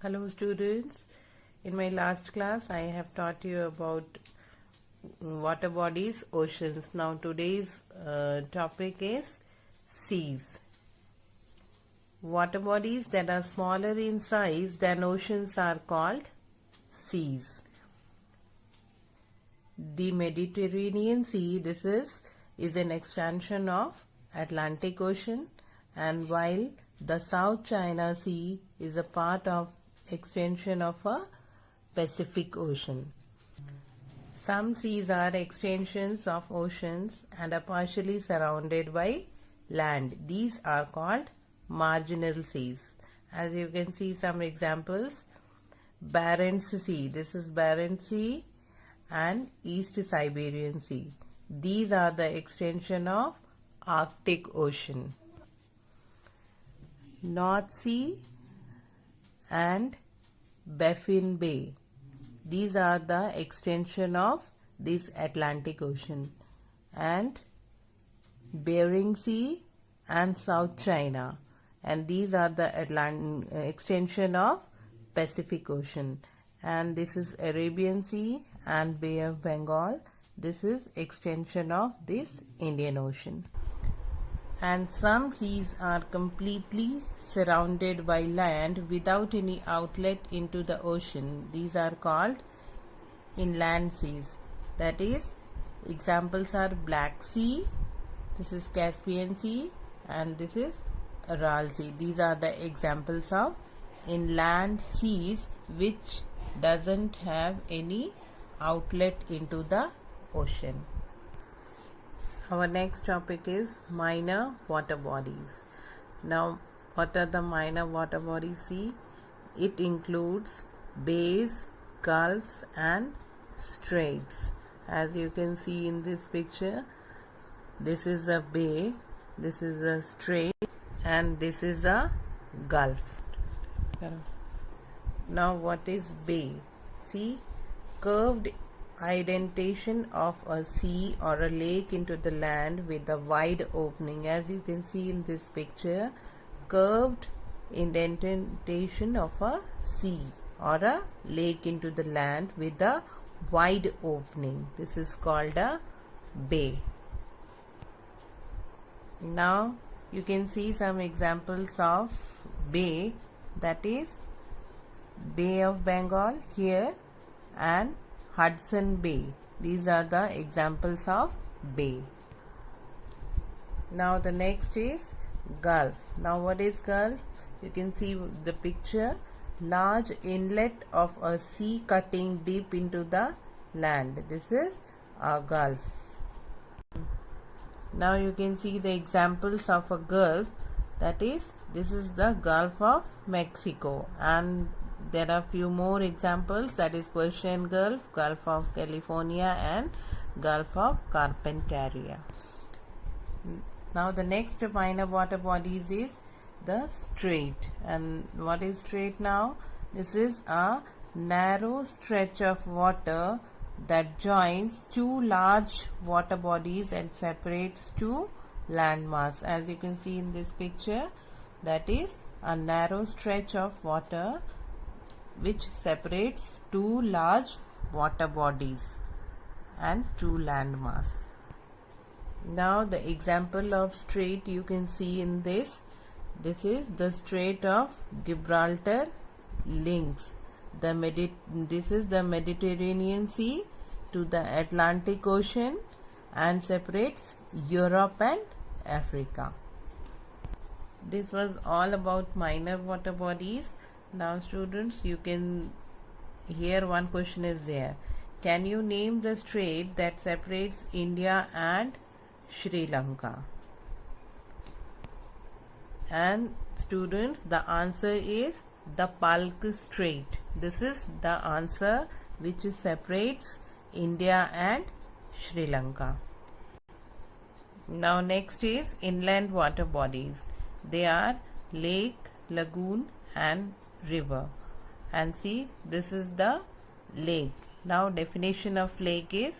Hello students, in my last class I have taught you about water bodies, oceans. Now today's topic is seas. Water bodies that are smaller in size than oceans are called seas. The Mediterranean Sea, this is an expansion of Atlantic Ocean, and while the South China Sea is a part of extension of a Pacific Ocean. Some seas are extensions of oceans and are partially surrounded by land. These are called marginal seas. As you can see some examples, Barents Sea, this is Barents Sea, and East Siberian Sea. These are the extension of Arctic Ocean. North Sea and Baffin Bay. These are the extension of this Atlantic Ocean. And Bering Sea and South China. And these are the extension of Pacific Ocean. And this is Arabian Sea and Bay of Bengal. This is extension of this Indian Ocean. And some seas are completely surrounded by land without any outlet into the ocean. These are called inland seas. That is, examples are Black Sea, this is Caspian Sea, and this is Aral Sea. These are the examples of inland seas which doesn't have any outlet into the ocean. Our next topic is minor water bodies. Now, what are the minor water bodies? See, it includes bays, gulfs and straits. As you can see in this picture, this is a bay, this is a strait, and this is a gulf. Now, what is bay? See, curved indentation of a sea or a lake into the land with a wide opening. As you can see in this picture, curved indentation of a sea or a lake into the land with a wide opening. This is called a bay. Now you can see some examples of bay, that is Bay of Bengal here and Hudson Bay. These are the examples of bay. Now the next is Gulf. Now what is Gulf? You can see the picture. Large inlet of a sea cutting deep into the land. This is a Gulf. Now you can see the examples of a Gulf. That is, this is the Gulf of Mexico, and there are few more examples, that is Persian Gulf, Gulf of California and Gulf of Carpentaria. Now the next minor water bodies is the strait. And what is strait now? This is a narrow stretch of water that joins two large water bodies and separates two landmass. As you can see in this picture, that is a narrow stretch of water which separates two large water bodies and two landmass. Now the example of strait you can see in this. This is the Strait of Gibraltar links this is the Mediterranean Sea to the Atlantic Ocean and separates Europe and Africa. This was all about minor water bodies. Now students, you can, here one question is there. Can you name the strait that separates India and Sri Lanka? And students, the answer is the Palk Strait. This is the answer which separates India and Sri Lanka. Now next is inland water bodies. They are lake, lagoon and river. And see, this is the lake. Now definition of lake is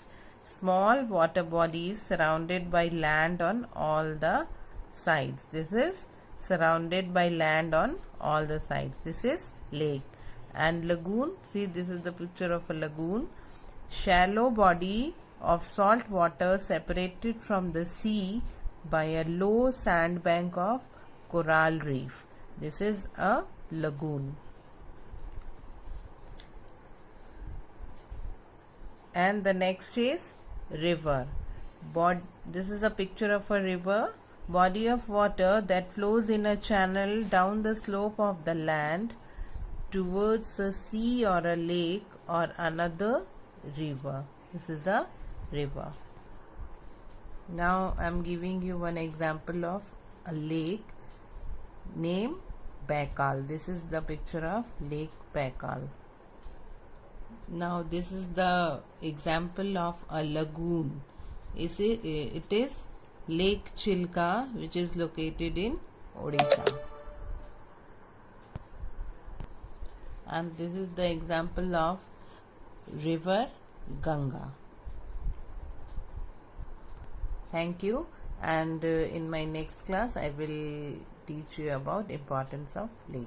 small water bodies surrounded by land on all the sides. This is surrounded by land on all the sides. This is lake. And lagoon, see, this is the picture of a lagoon. Shallow body of salt water separated from the sea by a low sandbank of coral reef. This is a lagoon. And the next is river. This is a picture of a river, body of water that flows in a channel down the slope of the land towards a sea or a lake or another river. This is a river. Now I am giving you one example of a lake named Baikal. This is the picture of Lake Baikal. Now this is the example of a lagoon. It is Lake Chilka, which is located in Odisha. And this is the example of river Ganga. Thank you, and in my next class I will teach you about importance of lake.